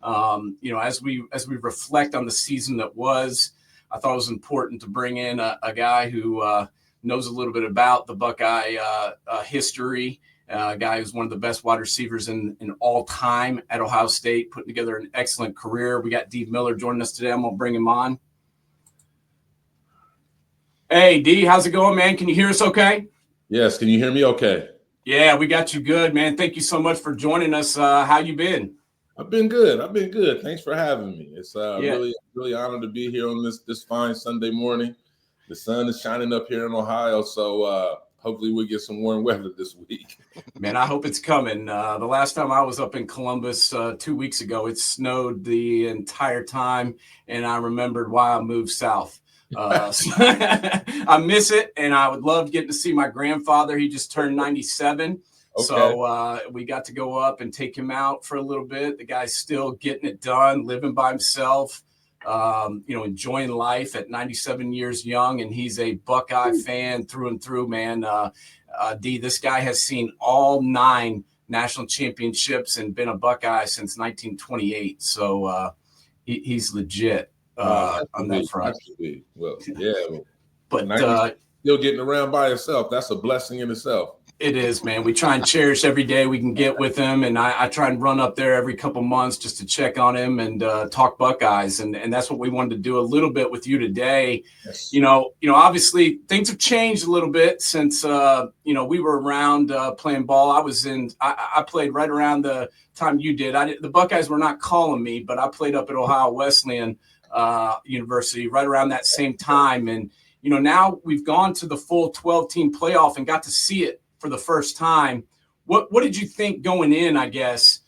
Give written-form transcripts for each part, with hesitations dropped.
As we reflect on the season that was, I thought it was important to bring in a guy who knows a little bit about the Buckeye history. A guy who's one of the best wide receivers in all time at Ohio State, putting together an excellent career. We got DEE Miller joining us today. I'm going to bring him on. Hey, D, how's it going, man? Can you hear us okay? Yes. Can you hear me okay? Yeah, we got you good, man. Thank you so much for joining us. How you been? I've been good. Thanks for having me. It's really honored to be here on this fine Sunday morning. The sun is shining up here in Ohio, so hopefully we'll get some warm weather this week. Man, I hope it's coming. The last time I was up in Columbus 2 weeks ago, it snowed the entire time, and I remembered why I moved south. So I miss it, and I would love getting to see my grandfather. He just turned 97. Okay. So we got to go up and take him out for a little bit. The guy's still getting it done, living by himself, enjoying life at 97 years young, and he's a Buckeye fan through and through, man. D, this guy has seen all 9 national championships and been a Buckeye since 1928. So he's legit on that front. Well, yeah. But still getting around by himself, that's a blessing in itself. It is, man. We try and cherish every day we can get with him, and I try and run up there every couple months just to check on him and talk Buckeyes, and that's what we wanted to do a little bit with you today. Yes. Obviously things have changed a little bit since we were around playing ball. I played right around the time you did. The Buckeyes were not calling me, but I played up at Ohio Wesleyan University right around that same time, and now we've gone to the full 12-team playoff and got to see it for the first time. What did you think going in, I guess,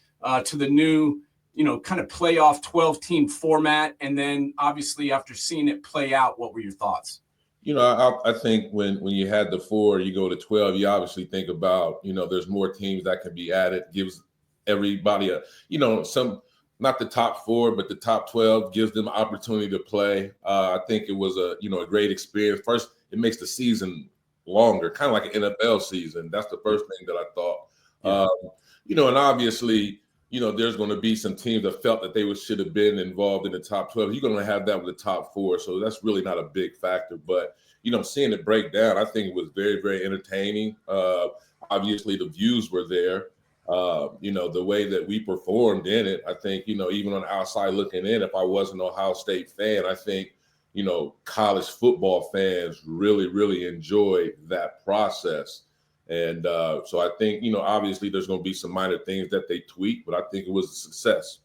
to the new, kind of playoff 12-team format? And then obviously after seeing it play out, what were your thoughts? I think when you had the 4, you go to 12, you obviously think about, there's more teams that can be added, gives everybody not the top 4, but the top 12 gives them opportunity to play. I think it was a great experience. First, it makes the season longer, kind of like an NFL season. That's the first thing that I thought. Yeah. And obviously, there's going to be some teams that felt that they should have been involved in the top 12. You're going to have that with the top 4, so that's really not a big factor. But seeing it break down, I think it was very, very entertaining. Obviously, the views were there. The way that we performed in it, I think, even on the outside looking in, if I wasn't an Ohio State fan, I think, college football fans really, really enjoyed that process. And so I think, obviously there's going to be some minor things that they tweak, but I think it was a success.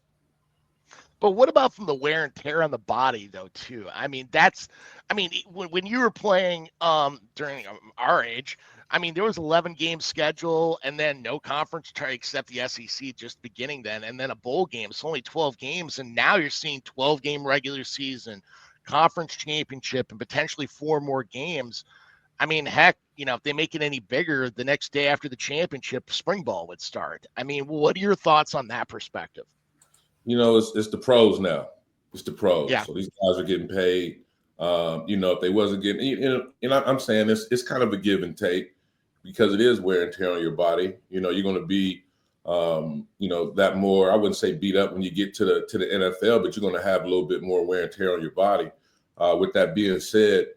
But what about from the wear and tear on the body, though, too? When you were playing during our age, there was 11-game schedule and then no conference except the SEC just beginning then, and then a bowl game. It's only 12 games. And now you're seeing 12-game regular season, conference championship, and potentially 4 more games. Heck, if they make it any bigger, the next day after the championship, spring ball would start. What are your thoughts on that perspective? It's the pros now. It's the pros. Yeah. So these guys are getting paid. If they wasn't getting, I'm saying it's kind of a give and take because it is wear and tear on your body. You're going to be, that more, I wouldn't say beat up when you get to the NFL, but you're going to have a little bit more wear and tear on your body. With that being said,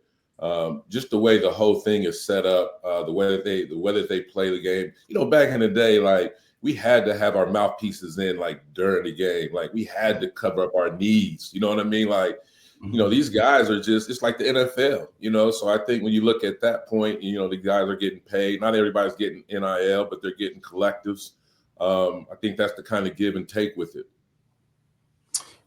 just the way the whole thing is set up, the way that they play the game, back in the day, like we had to have our mouthpieces in like during the game, like we had to cover up our knees. You know what I mean? Like, these guys are just, it's like the NFL, so I think when you look at that point, the guys are getting paid. Not everybody's getting NIL, but they're getting collectives. I think that's the kind of give and take with it.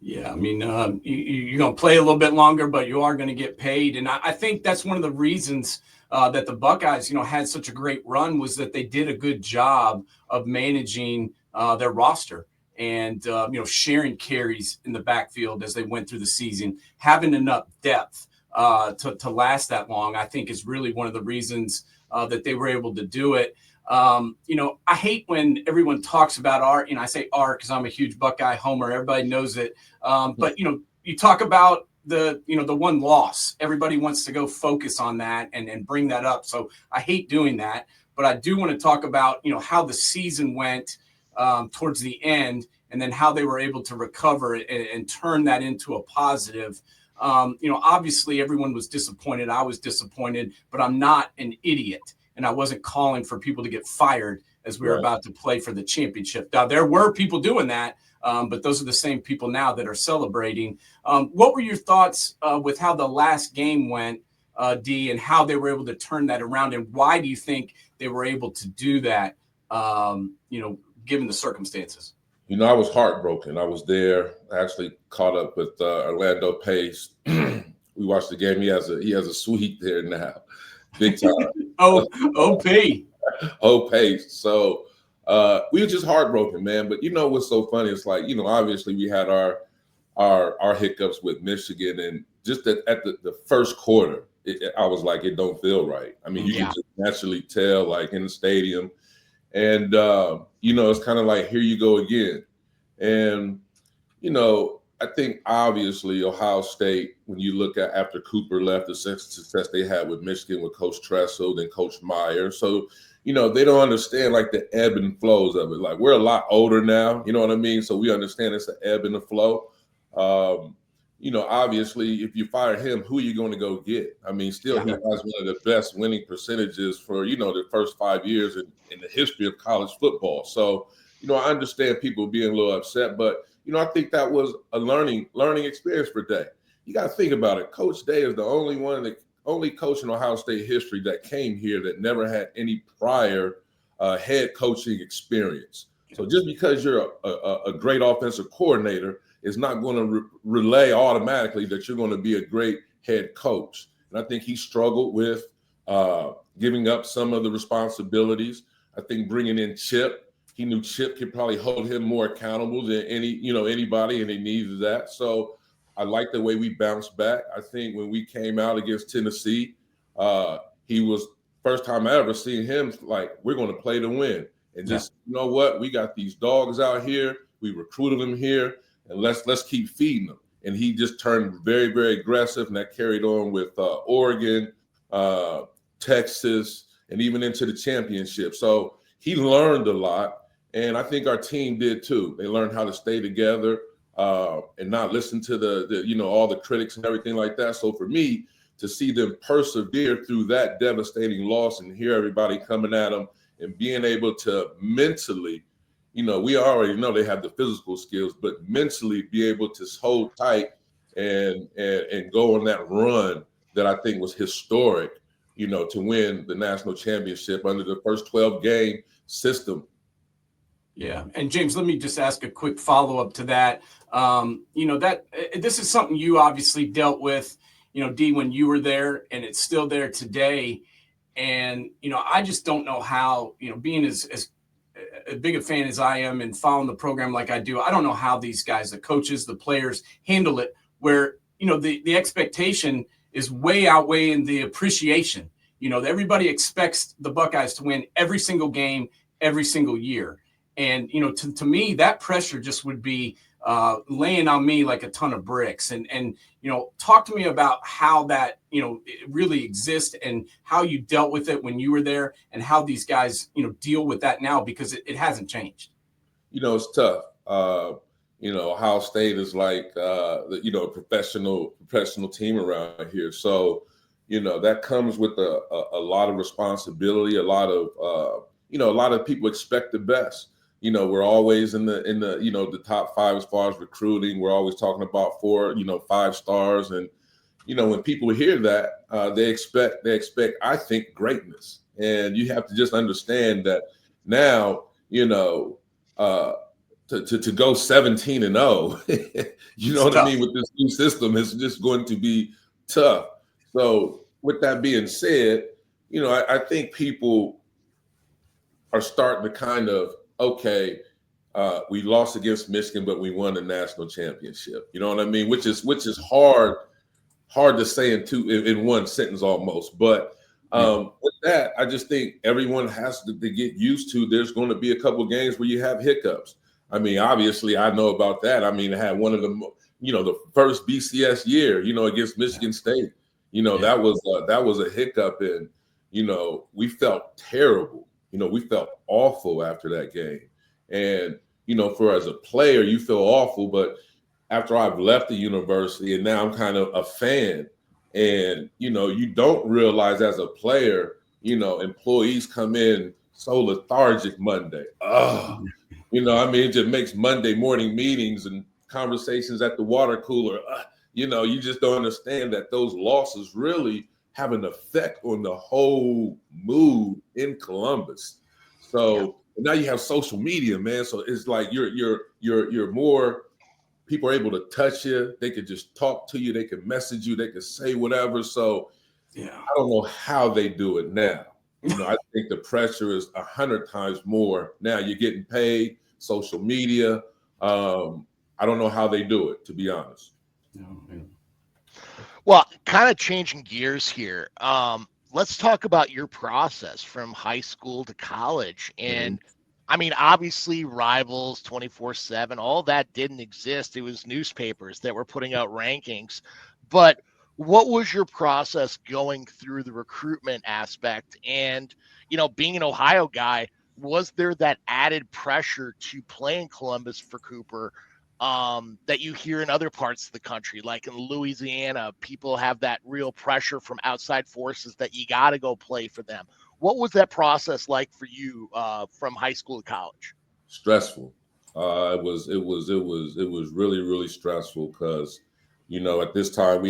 Yeah, you're going to play a little bit longer, but you are going to get paid. And I think that's one of the reasons that the Buckeyes, had such a great run was that they did a good job of managing their roster and, sharing carries in the backfield as they went through the season. Having enough depth to last that long, I think, is really one of the reasons that they were able to do it. I hate when everyone talks about I say our because I'm a huge Buckeye homer. Everybody knows it. But, you talk about the one loss. Everybody wants to go focus on that and bring that up. So I hate doing that. But I do want to talk about, how the season went towards the end and then how they were able to recover and turn that into a positive. Obviously everyone was disappointed. I was disappointed, but I'm not an idiot. And I wasn't calling for people to get fired as we were about to play for the championship. Now, there were people doing that, but those are the same people now that are celebrating. What were your thoughts with how the last game went, Dee, and how they were able to turn that around? And why do you think they were able to do that, given the circumstances? I was heartbroken. I was there. I actually caught up with Orlando Pace. We watched the game. He has a suite there now, big time. OP. Pace. So we were just heartbroken, man. But what's so funny? It's like obviously we had our hiccups with Michigan, and just at the first quarter, I was like, it don't feel right. I mean, you can just naturally tell, like in the stadium. And, it's kind of like, here you go again. And, I think obviously Ohio State, when you look at after Cooper left, the success they had with Michigan with Coach Tressel, then Coach Meyer. So, they don't understand like the ebb and flows of it. Like we're a lot older now, you know what I mean? So we understand it's the ebb and the flow. Obviously if you fire him, who are you going to go get? I mean, still he has one of the best winning percentages for, the first 5 years in the history of college football. So, I understand people being a little upset, but, I think that was a learning experience for Day. You got to think about it. Coach Day is the only coach in Ohio State history that came here that never had any prior head coaching experience. So just because you're a great offensive coordinator is not going to relay automatically that you're going to be a great head coach. And I think he struggled with giving up some of the responsibilities. I think bringing in Chip, he knew Chip could probably hold him more accountable than anybody, and he needed that. So I like the way we bounced back. I think when we came out against Tennessee, he was first time I ever seen him like, we're going to play to win. And just, you know what, we got these dogs out here. We recruited them here, and let's keep feeding them. And he just turned very, very aggressive, and that carried on with Oregon, Texas, and even into the championship. So he learned a lot, and I think our team did too. They learned how to stay together and not listen to the all the critics and everything like that. So for me to see them persevere through that devastating loss and hear everybody coming at them and being able to mentally, we already know they have the physical skills, but mentally be able to hold tight and go on that run that I think was historic, to win the national championship under the first 12-game system. Yeah. And James, let me just ask a quick follow-up to that. That this is something you obviously dealt with, Dee, when you were there, and it's still there today. And, I just don't know how, being as big a fan as I am and following the program like I do, I don't know how these guys, the coaches, the players, handle it where, the expectation is way outweighing the appreciation. Everybody expects the Buckeyes to win every single game, every single year. And, to me, that pressure just would be laying on me like a ton of bricks. And talk to me about how that, it really exists and how you dealt with it when you were there and how these guys, deal with that now, because it hasn't changed. It's tough. Ohio State is like, a professional team around here. So, that comes with a lot of responsibility, a lot of people expect the best. We're always in the top 5 as far as recruiting. We're always talking about 4, 5 stars. And, when people hear that, they expect, I think, greatness. And you have to just understand that now, to go 17-0, what I mean, with this new system is just going to be tough. So with that being said, I think people are starting to kind of, okay, we lost against Michigan, but we won the national championship. You know what I mean? Which is hard to say in one sentence almost. But with that, I just think everyone has to get used to. There's going to be a couple of games where you have hiccups. I mean, obviously, I know about that. I mean, I had one of the, the first BCS year, against Michigan State. That was a hiccup, and we felt terrible. We felt awful after that game. And, for as a player, you feel awful. But after I've left the university and now I'm kind of a fan, and, you don't realize as a player, employees come in so lethargic Monday. It just makes Monday morning meetings and conversations at the water cooler. You just don't understand that those losses really have an effect on the whole mood in Columbus. So now you have social media, man. So it's like you're more, people are able to touch you. They could just talk to you. They can message you. They can say whatever. So I don't know how they do it now. I think the pressure is 100 times more now. You're getting paid, social media. I don't know how they do it, to be honest. Well, kind of changing gears here. Let's talk about your process from high school to college. And I mean, obviously rivals 24/7, all that didn't exist. It was newspapers that were putting out rankings. But what was your process going through the recruitment aspect? And, being an Ohio guy, was there that added pressure to play in Columbus for Cooper that you hear in other parts of the country? Like in Louisiana, people have that real pressure from outside forces that you got to go play for them. What was that process like for you from high school to college? Stressful. It was really, really stressful because, at this time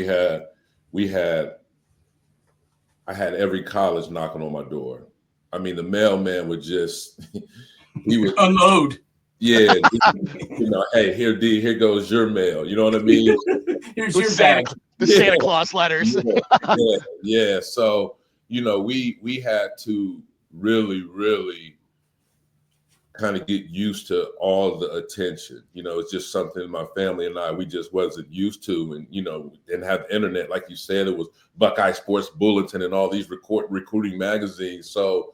I had every college knocking on my door. I mean, the mailman would he would unload. Yeah, hey, here goes your mail. You know what I mean? Here's your bag. Santa Claus letters. Yeah. So, we had to really, really kind of get used to all the attention. It's just something my family and we just wasn't used to. And, didn't have the internet. Like you said, it was Buckeye Sports Bulletin and all these recruiting magazines. So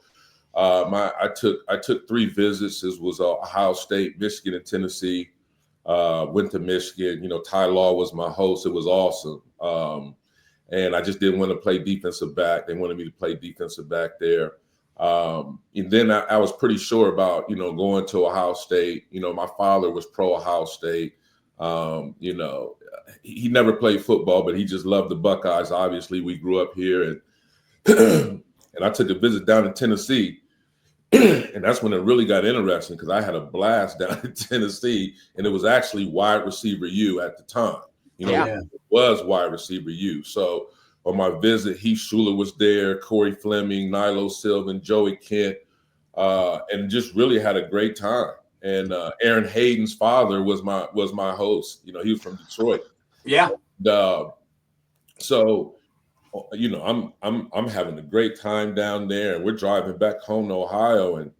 I took 3 visits. This was Ohio State, Michigan, and Tennessee. Went to Michigan. Ty Law was my host. It was awesome. And I just didn't want to play defensive back. They wanted me to play defensive back there. And then I was pretty sure about, going to Ohio State. My father was pro Ohio State. He never played football, but he just loved the Buckeyes. Obviously, we grew up here, and and I took a visit down in Tennessee. And that's when it really got interesting because I had a blast down in Tennessee, and it was actually wide receiver U at the time. It was wide receiver U. So on my visit, Heath Schuler was there, Corey Fleming, Nilo Sylvan, Joey Kent, and just really had a great time. And Aaron Hayden's father was my host. He was from Detroit. Yeah. And, so, I'm having a great time down there, and we're driving back home to Ohio, and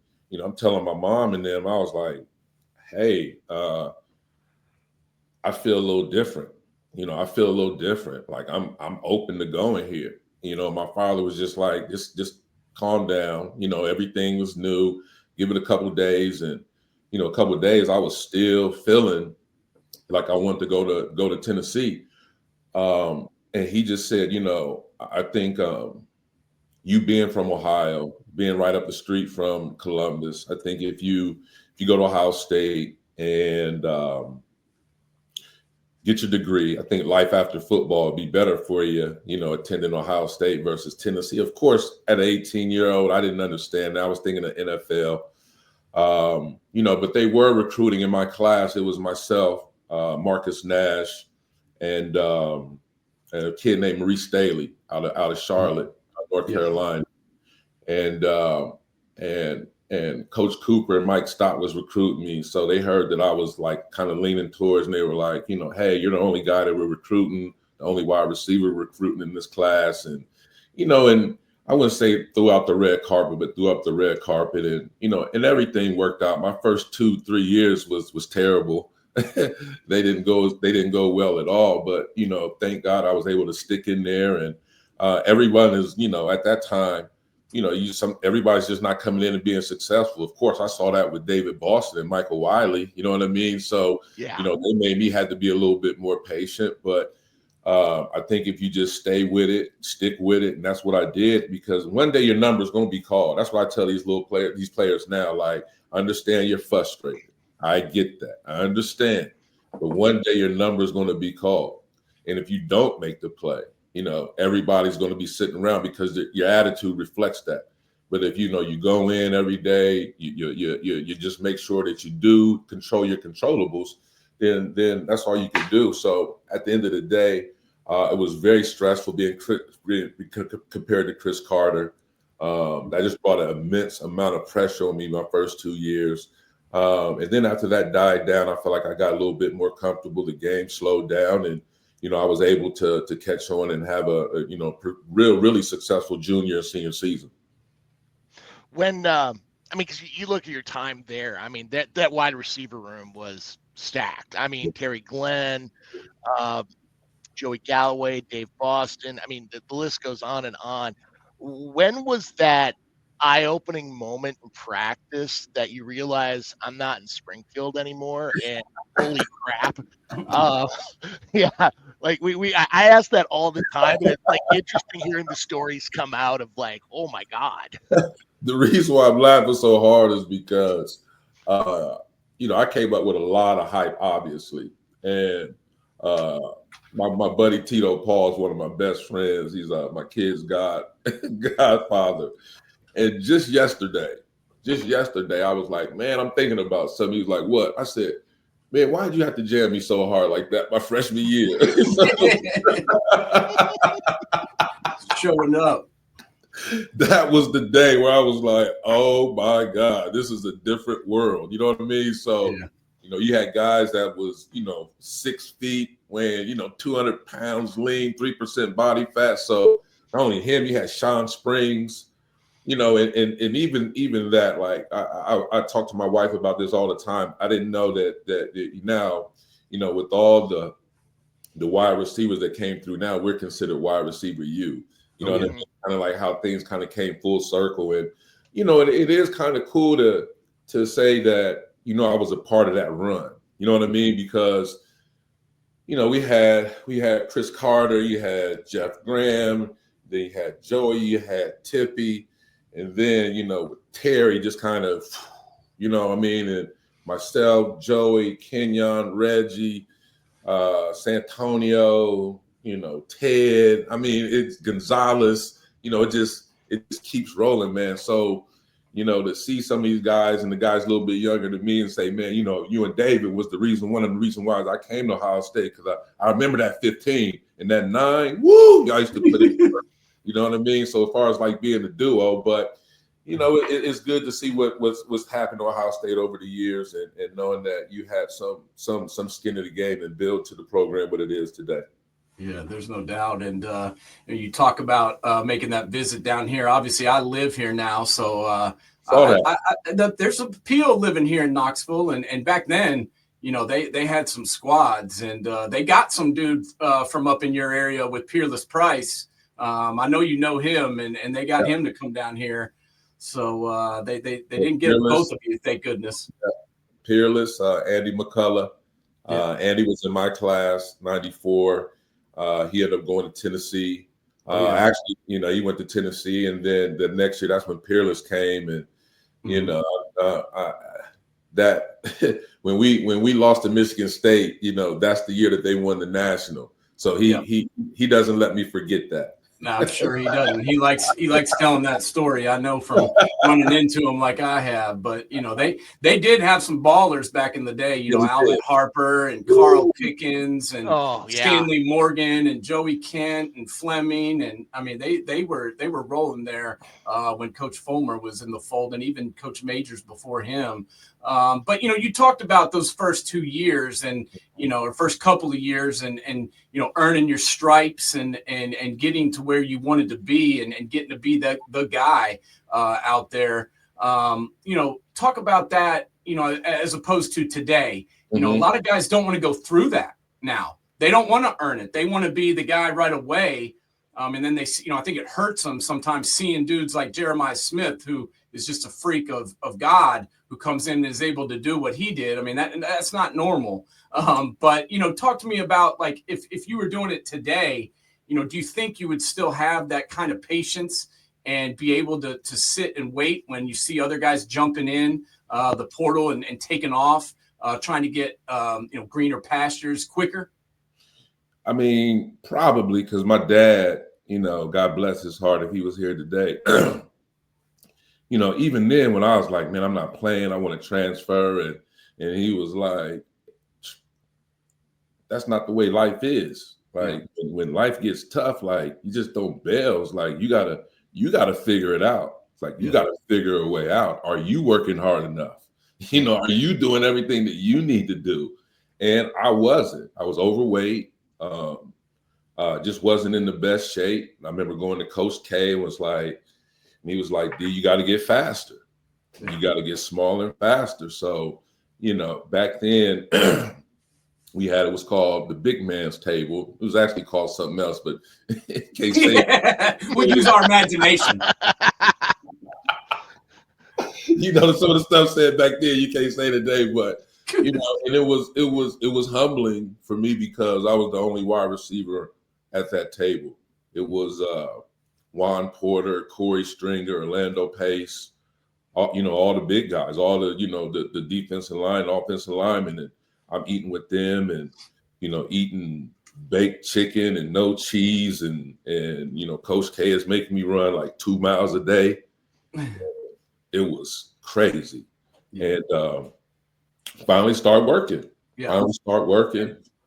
I'm telling my mom and them, I was like, hey, I feel a little different. I feel a little different. Like I'm open to going here. My father was just like, just calm down. Everything was new. Give it a couple of days, and a couple of days I was still feeling like I wanted to go to Tennessee. And he just said, I think you being from Ohio, being right up the street from Columbus, I think if you go to Ohio State and get your degree, I think life after football would be better for you, attending Ohio State versus Tennessee. Of course, at an 18-year-old, I didn't understand that. I was thinking of NFL, but they were recruiting in my class. It was myself, Marcus Nash, and a kid named Maurice Staley out of Charlotte, North Carolina. And Coach Cooper and Mike Stott was recruiting me. So they heard that I was like kind of leaning towards, and they were like, hey, you're the only guy that we're recruiting, the only wide receiver recruiting in this class. And, and I wouldn't say threw out the red carpet, but threw up the red carpet, and, and everything worked out. My first 2-3 years was terrible. They didn't go well at all, but thank God I was able to stick in there. And everyone is, at that time, everybody's just not coming in and being successful. Of course, I saw that with David Boston and Michael Wiley. You know what I mean? So they made me had to be a little bit more patient. But I think if you just stay with it, stick with it, and that's what I did, because one day your number's going to be called. That's what I tell these players now. Like, understand you're frustrated. I get that. I understand. But one day your number is going to be called. And if you don't make the play, everybody's going to be sitting around because your attitude reflects that. But if you go in every day, you just make sure that you do control your controllables, then that's all you can do. So at the end of the day, it was very stressful being compared to Chris Carter. That just brought an immense amount of pressure on me my first 2 years. And then after that died down, I felt like I got a little bit more comfortable. The game slowed down, and I was able to catch on and have a really successful junior and senior season. When because you look at your time there, I mean that wide receiver room was stacked. I mean Terry Glenn, Joey Galloway, Dave Boston. I mean the list goes on and on. When was that eye-opening moment in practice that you realize I'm not in Springfield anymore and holy crap? Yeah, like I ask that all the time, and it's like interesting hearing the stories come out of like, oh my God. The reason why I'm laughing so hard is because I came up with a lot of hype, obviously, and my buddy Tito Paul is one of my best friends. He's my kid's godfather. And just yesterday, I was like, man, I'm thinking about something. He was like, what? I said, man, why did you have to jam me so hard like that my freshman year? Showing up. That was the day where I was like, oh my God, this is a different world. You know what I mean? So, you had guys that was, 6 feet, weighing, 200 pounds, lean, 3% body fat. So not only him, you had Sean Springs, and even that, like I talk to my wife about this all the time. I didn't know that now, with all the wide receivers that came through, now we're considered wide receiver U. What I mean? Kind of like how things kind of came full circle. And, it is kind of cool to say that, I was a part of that run. You know what I mean? Because, we had Chris Carter, you had Jeff Graham, then you had Joey, you had Tippy, and then, Terry just kind of, and myself, Joey, Kenyon, Reggie, Santonio, Ted. I mean, it's Gonzalez. It just keeps rolling, man. So, to see some of these guys and the guys a little bit younger than me and say, man, you and David was one of the reasons why I came to Ohio State, because I remember that 15 and that 9. Woo! Y'all used to put it. You know what I mean? So as far as like being a duo, but it's good to see what's happened to Ohio State over the years, and knowing that you had some skin in the game and build to the program what it is today. Yeah, there's no doubt. And you talk about making that visit down here. Obviously, I live here now, so there's an appeal living here in Knoxville. And back then, they had some squads, and they got some dude from up in your area with Peerless Price. I know you know him, and they got him to come down here. So they didn't get both of you, thank goodness. Peerless, Andy McCullough. Andy was in my class, 94. He ended up going to Tennessee. Actually, he went to Tennessee, and then the next year, that's when Peerless came, and that when we lost to Michigan State, that's the year that they won the national. So he doesn't let me forget that. No, I'm sure he doesn't. He likes telling that story. I know from running into him like I have. But they did have some ballers back in the day. Albert Harper and Carl Pickens and Stanley Morgan and Joey Kent and Fleming, and I mean they were rolling there when Coach Fulmer was in the fold, and even Coach Majors before him. But you talked about those first 2 years and or first couple of years and earning your stripes and getting to where you wanted to be and getting to be the guy out there. Talk about that, as opposed to today. A lot of guys don't want to go through that now. They don't want to earn it. They want to be the guy right away. And then they, I think it hurts them sometimes seeing dudes like Jeremiah Smith, who is just a freak of God, who comes in and is able to do what he did. I mean, that's not normal. But, talk to me about, like, if you were doing it today, do you think you would still have that kind of patience and be able to sit and wait when you see other guys jumping in the portal and taking off? trying to get greener pastures quicker? I mean, probably, because my dad, God bless his heart if he was here today. Even then when I was like, man, I'm not playing, I want to transfer, and he was like, that's not the way life is. Like when life gets tough, like you just don't bail. It's like you gotta figure it out. It's like you gotta figure a way out. Are you working hard enough? Are you doing everything that you need to do? And I wasn't. I was overweight. Just wasn't in the best shape. I remember going to Coach K and he was like, D, you got to get faster. You got to get smaller and faster. So, back then it was called the big man's table. It was actually called something else, but can't say it. We use our imagination. Some of the stuff said back then you can't say today, but and it was humbling for me because I was the only wide receiver at that table. It was Juan Porter, Corey Stringer, Orlando Pace, all the big guys, all the the defensive line, offensive linemen, and I'm eating with them, and eating baked chicken and no cheese, and Coach K is making me run like 2 miles a day. It was crazy, and finally start working.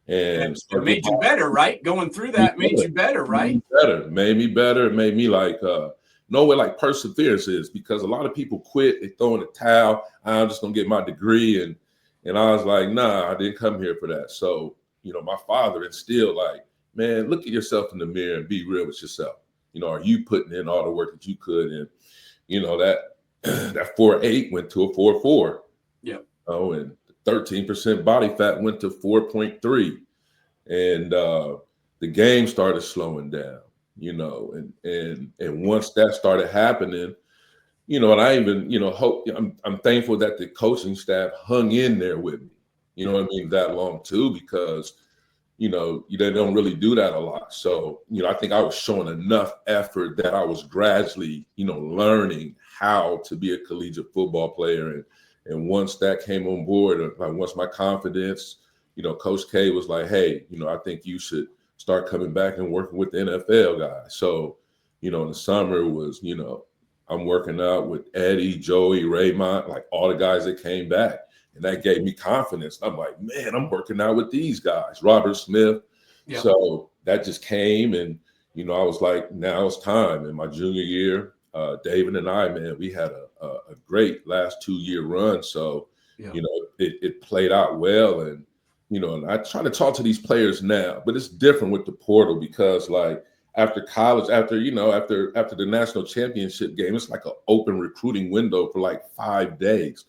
And it made you better, right? Going through that made you better, right? Made me better. It made me know what like perseverance is, because a lot of people quit, they throw in the towel. I'm just gonna get my degree, and I was like, nah, I didn't come here for that. So my father instilled like, man, look at yourself in the mirror and be real with yourself. Are you putting in all the work that you could? And that 4.8 went to a 4.4. Yeah. And 13% body fat went to 4.3, and the game started slowing down. And once that started happening, and I even hope I'm thankful that the coaching staff hung in there with me. That long too, because they don't really do that a lot. So I think I was showing enough effort that I was gradually learning how to be a collegiate football player. And once that came on board, like once my confidence, Coach K was like, hey, I think you should start coming back and working with the NFL guys. So, in the summer it was, I'm working out with Eddie, Joey, Raymond, like all the guys that came back. And that gave me confidence. I'm like, man, I'm working out with these guys, Robert Smith. Yeah. So that just came, and, I was like, now it's time. In my junior year, David and I, man, we had a great last 2-year run. So, it played out well. And, and I try to talk to these players now, but it's different with the portal, because like after college, after the national championship game, it's like an open recruiting window for like 5 days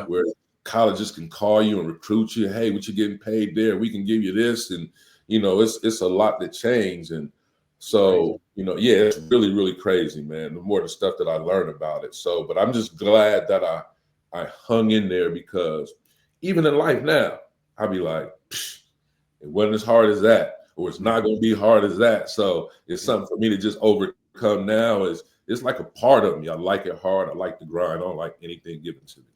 where colleges can call you and recruit you. Hey, what you getting paid there? We can give you this. And, it's a lot that changed. And so, it's really, really crazy, man. The more the stuff that I learned about it. So, but I'm just glad that I hung in there, because even in life now, I'll be like, it wasn't as hard as that, or it's not going to be hard as that. So it's something for me to just overcome now. It's like a part of me. I like it hard. I like the grind. I don't like anything given to me.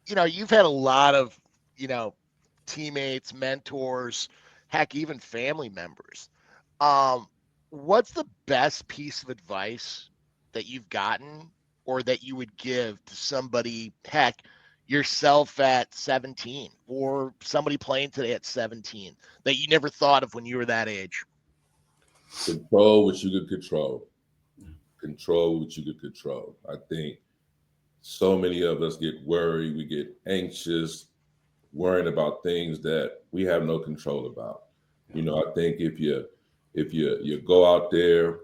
Yeah. You've had a lot of, teammates, mentors, heck, even family members. What's the best piece of advice that you've gotten, or that you would give to somebody, heck, yourself at 17, or somebody playing today at 17, that you never thought of when you were that age? Control what you could control. Control what you could control. I think so many of us get worried. We get anxious, worrying about things that we have no control about. I think if you go out there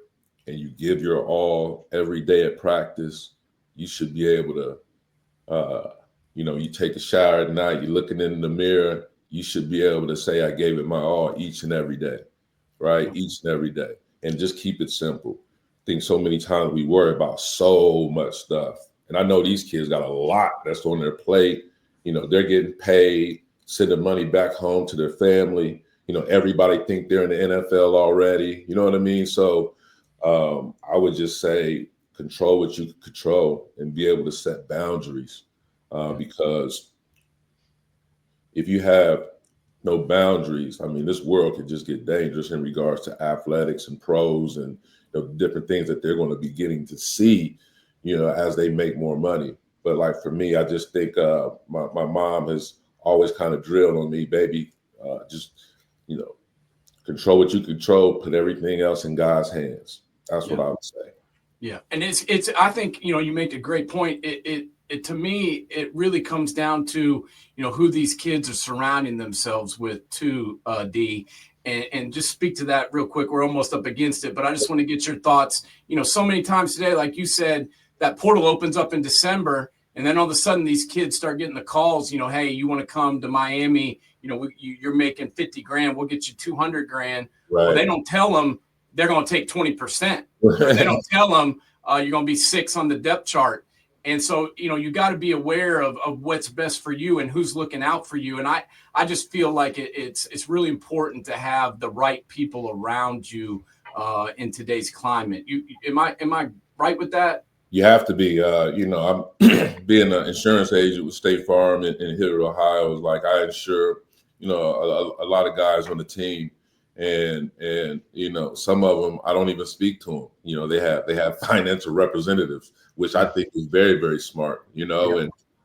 and you give your all every day at practice, you should be able to, you take a shower at night, you're looking in the mirror, you should be able to say, I gave it my all each and every day, right? Each and every day. And just keep it simple. I think so many times we worry about so much stuff. And I know these kids got a lot that's on their plate. They're getting paid, sending money back home to their family. Everybody think they're in the NFL already. You know what I mean? So I would just say control what you can control and be able to set boundaries. because if you have no boundaries, I mean, this world could just get dangerous in regards to athletics and pros and different things that they're going to be getting to see, as they make more money. But like for me, I just think my mom has always kind of drilled on me, baby, just, control what you control, put everything else in God's hands. That's what I would say. Yeah. And it's, I think, you make a great point. It to me, it really comes down to, who these kids are surrounding themselves with too, D. And just speak to that real quick. We're almost up against it, but I just want to get your thoughts. So many times today, like you said, that portal opens up in December, and then all of a sudden these kids start getting the calls, hey, you want to come to Miami? You're making 50 grand. We'll get you 200 grand. Right. Well, they don't tell them they're going to take 20%. They don't tell them you're going to be 6 on the depth chart. And so, you got to be aware of what's best for you and who's looking out for you. And I just feel like it's really important to have the right people around you in today's climate. Am I right with that? You have to be. I'm being an insurance agent with State Farm in Hilliard, Ohio. Is like I insure, a lot of guys on the team. And some of them I don't even speak to them. They have financial representatives, which I think is very, very smart. I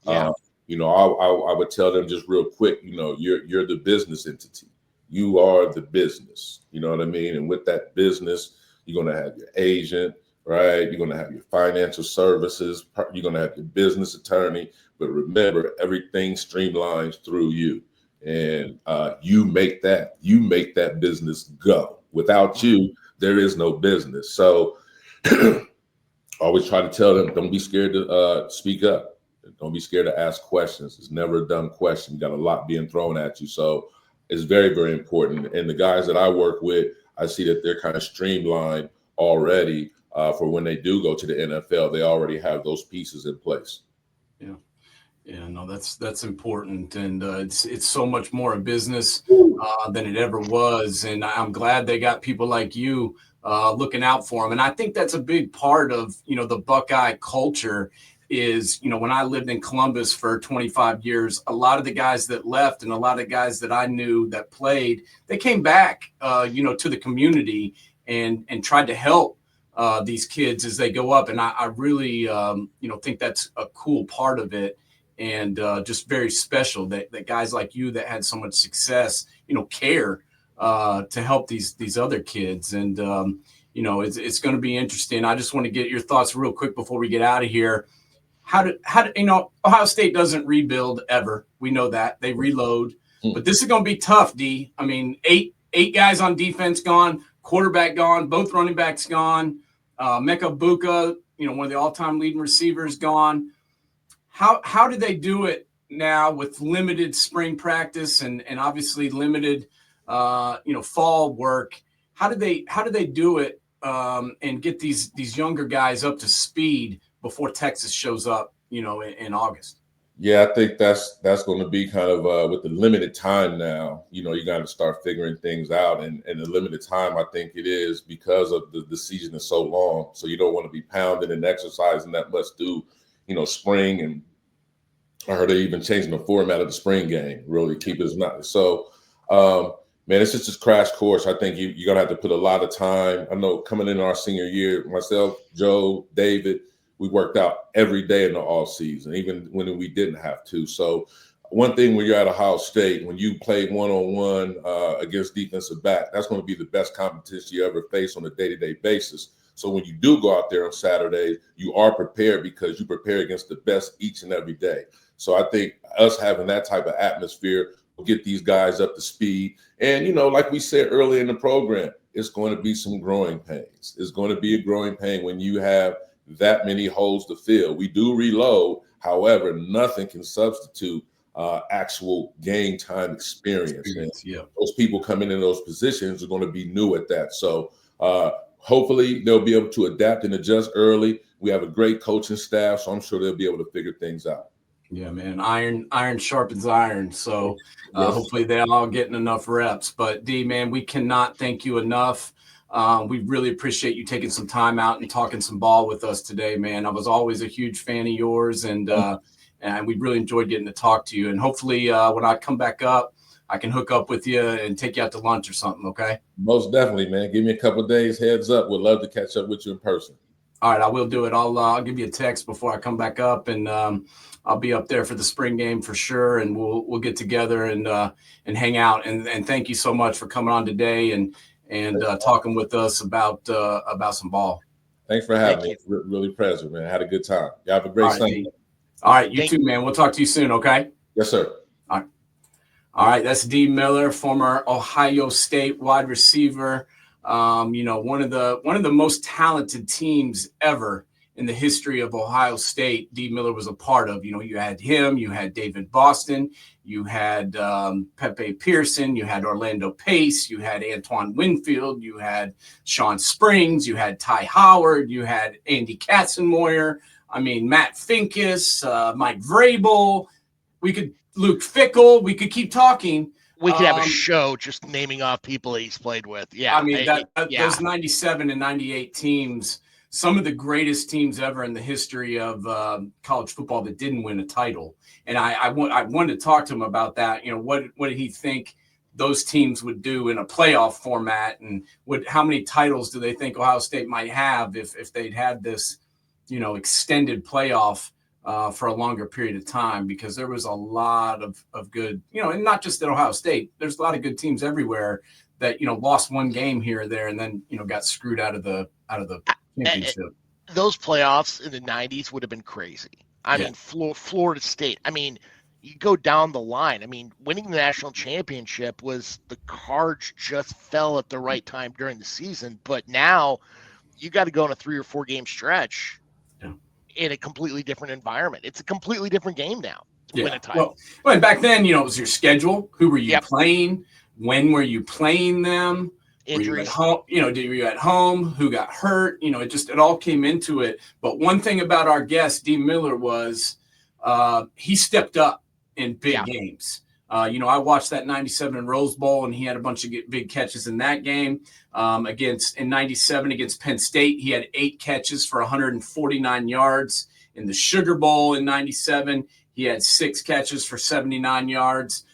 would tell them just real quick. You're the business entity. You are the business. You know what I mean? And with that business, you're going to have your agent, right? You're going to have your financial services. You're going to have your business attorney. But remember, everything streamlines through you. And you make that business go. Without you, there is no business. So always try to tell them, don't be scared to speak up. Don't be scared to ask questions. It's never a dumb question. You got a lot being thrown at you. So it's very, very important. And the guys that I work with, I see that they're kind of streamlined already for when they do go to the NFL. They already have those pieces in place. Yeah. Yeah, no, that's important, and it's so much more a business than it ever was, and I'm glad they got people like you looking out for them. And I think that's a big part of the Buckeye culture. Is when I lived in Columbus for 25 years, a lot of the guys that left and a lot of guys that I knew that played, they came back to the community and tried to help these kids as they go up, and I really think that's a cool part of it. And just very special that guys like you that had so much success, care to help these other kids. And, it's going to be interesting. I just want to get your thoughts real quick before we get out of here. How do Ohio State doesn't rebuild ever. We know that. They reload. But this is going to be tough, D. I mean, eight guys on defense gone, quarterback gone, both running backs gone, Mecca Buka, one of the all-time leading receivers gone. How do they do it now with limited spring practice and obviously limited fall work? How do they do it and get these younger guys up to speed before Texas shows up in August? Yeah, I think that's going to be kind of with the limited time now. You got to start figuring things out, and the limited time I think it is because of the season is so long. So you don't want to be pounding and exercising that much through spring. And I heard they're even changing the format of the spring game, really keep it not. So, man, it's just this crash course. I think you're going to have to put a lot of time. I know coming into our senior year, myself, Joe, David, we worked out every day in the off season, even when we didn't have to. So one thing when you're at Ohio State, when you play one-on-one against defensive back, that's going to be the best competition you ever face on a day-to-day basis. So when you do go out there on Saturday, you are prepared because you prepare against the best each and every day. So I think us having that type of atmosphere will get these guys up to speed. And, like we said earlier in the program, it's going to be some growing pains. It's going to be a growing pain when you have that many holes to fill. We do reload. However, nothing can substitute actual game time experience. And those people coming in those positions are going to be new at that. So hopefully they'll be able to adapt and adjust early. We have a great coaching staff, so I'm sure they'll be able to figure things out. Yeah, man. Iron sharpens iron. So hopefully they're all getting enough reps. But D, man, we cannot thank you enough. We really appreciate you taking some time out and talking some ball with us today, man. I was always a huge fan of yours, and and we really enjoyed getting to talk to you. And hopefully when I come back up, I can hook up with you and take you out to lunch or something. Okay. Most definitely, man. Give me a couple of days heads up. We'd love to catch up with you in person. All right, I will do it. I'll give you a text before I come back up, and I'll be up there for the spring game for sure, and we'll get together and hang out. And thank you so much for coming on today and talking with us about some ball. Thanks for having me. Really pleasure, man. I had a good time. You have a great Sunday. All right, you too, man. We'll talk to you soon. Okay. Yes, sir. All right, that's Dee Miller, former Ohio State wide receiver. One of the most talented teams ever in the history of Ohio State. Dee Miller was a part of. You had him, you had David Boston, you had Pepe Pearson, you had Orlando Pace, you had Antoine Winfield, you had Sean Springs, you had Ty Howard, you had Andy Katzenmoyer. Matt Finkus, Mike Vrabel. Luke Fickell. We could keep talking. We could have a show just naming off people that he's played with. Yeah. Those 97 and 98 teams, some of the greatest teams ever in the history of college football that didn't win a title. And I wanted to talk to him about that. What did he think those teams would do in a playoff format, and how many titles do they think Ohio State might have if they'd had this, extended playoff for a longer period of time, because there was a lot of good, and not just at Ohio State. There's a lot of good teams everywhere that, lost one game here or there and then, got screwed out of the championship. Those playoffs in the 90s would have been crazy. Florida State. You go down the line. Winning the national championship was the cards just fell at the right time during the season. But now you got to go on a 3 or 4 game stretch in a completely different environment. It's a completely different game now to win a title. Well, back then, it was your schedule. Who were you playing? When were you playing them? Injuries. Were you at home? Who got hurt? It all came into it. But one thing about our guest, Dee Miller, was he stepped up in big games. I watched that 97 Rose Bowl, and he had a bunch of big catches in that game. In 97 against Penn State, he had 8 catches for 149 yards. In the Sugar Bowl in 97, he had 6 catches for 79 yards.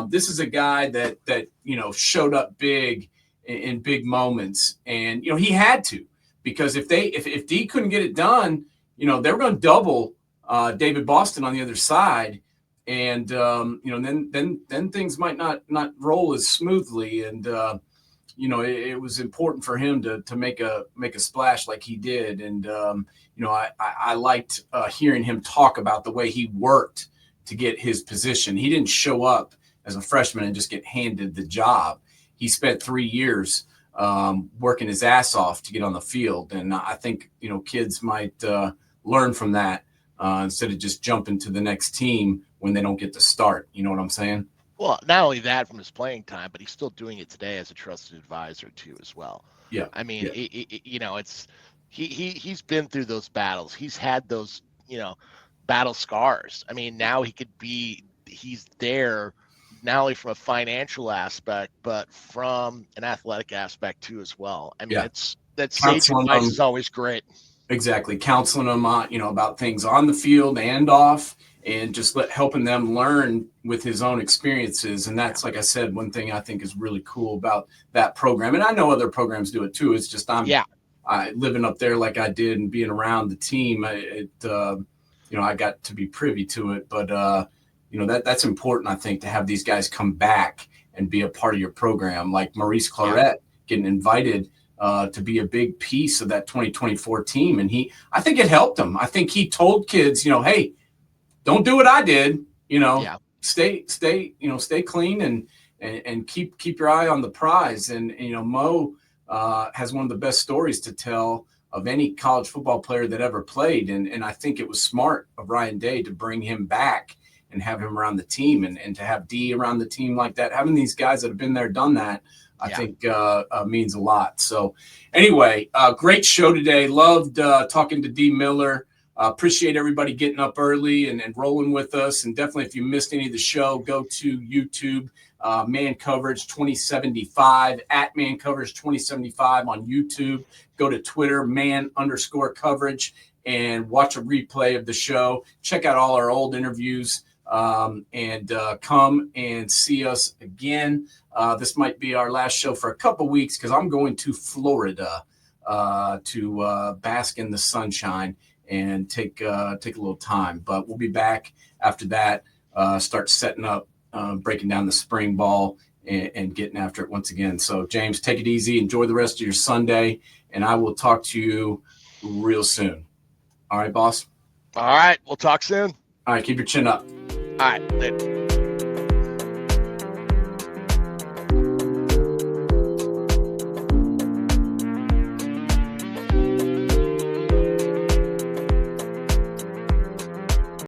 This is a guy that showed up big in big moments, and he had to, because if Dee couldn't get it done, they were going to double David Boston on the other side. And then things might not roll as smoothly, and it was important for him to make a splash like he did. And I liked hearing him talk about the way he worked to get his position. He didn't show up as a freshman and just get handed the job. He spent 3 years working his ass off to get on the field, and I think kids might learn from that instead of just jumping to the next team when they don't get to start. You know what I'm saying? Well, not only that from his playing time, but he's still doing it today as a trusted advisor too, as well. Yeah. He's been through those battles. He's had those, battle scars. Now he's there not only from a financial aspect, but from an athletic aspect too, as well. That sage advice is always great. Exactly. Counseling them on, about things on the field and off, and just helping them learn with his own experiences. And that's, like I said, one thing I think is really cool about that program. And I know other programs do it too. It's just I living up there like I did and being around the team. I got to be privy to it. But that's important, I think, to have these guys come back and be a part of your program, like Maurice Claret getting invited to be a big piece of that 2024 team. And I think it helped him. I think he told kids, hey, don't do what I did, stay clean and keep your eye on the prize. And, Mo has one of the best stories to tell of any college football player that ever played. And I think it was smart of Ryan Day to bring him back and have him around the team, and to have Dee around the team like that. Having these guys that have been there, done that, I think means a lot. So anyway, great show today. Loved talking to Dee Miller. Appreciate everybody getting up early and rolling with us. And definitely, if you missed any of the show, go to YouTube, Man Coverage 2075, at Man Coverage 2075 on YouTube. Go to Twitter, Man_coverage. and watch a replay of the show. Check out all our old interviews, and come and see us again. This might be our last show for a couple weeks because I'm going to Florida to bask in the sunshine and take a little time. But we'll be back after that, start setting up, breaking down the spring ball and getting after it once again. So, James, take it easy. Enjoy the rest of your Sunday, and I will talk to you real soon. All right, boss? All right. We'll talk soon. All right, keep your chin up. All right. Later.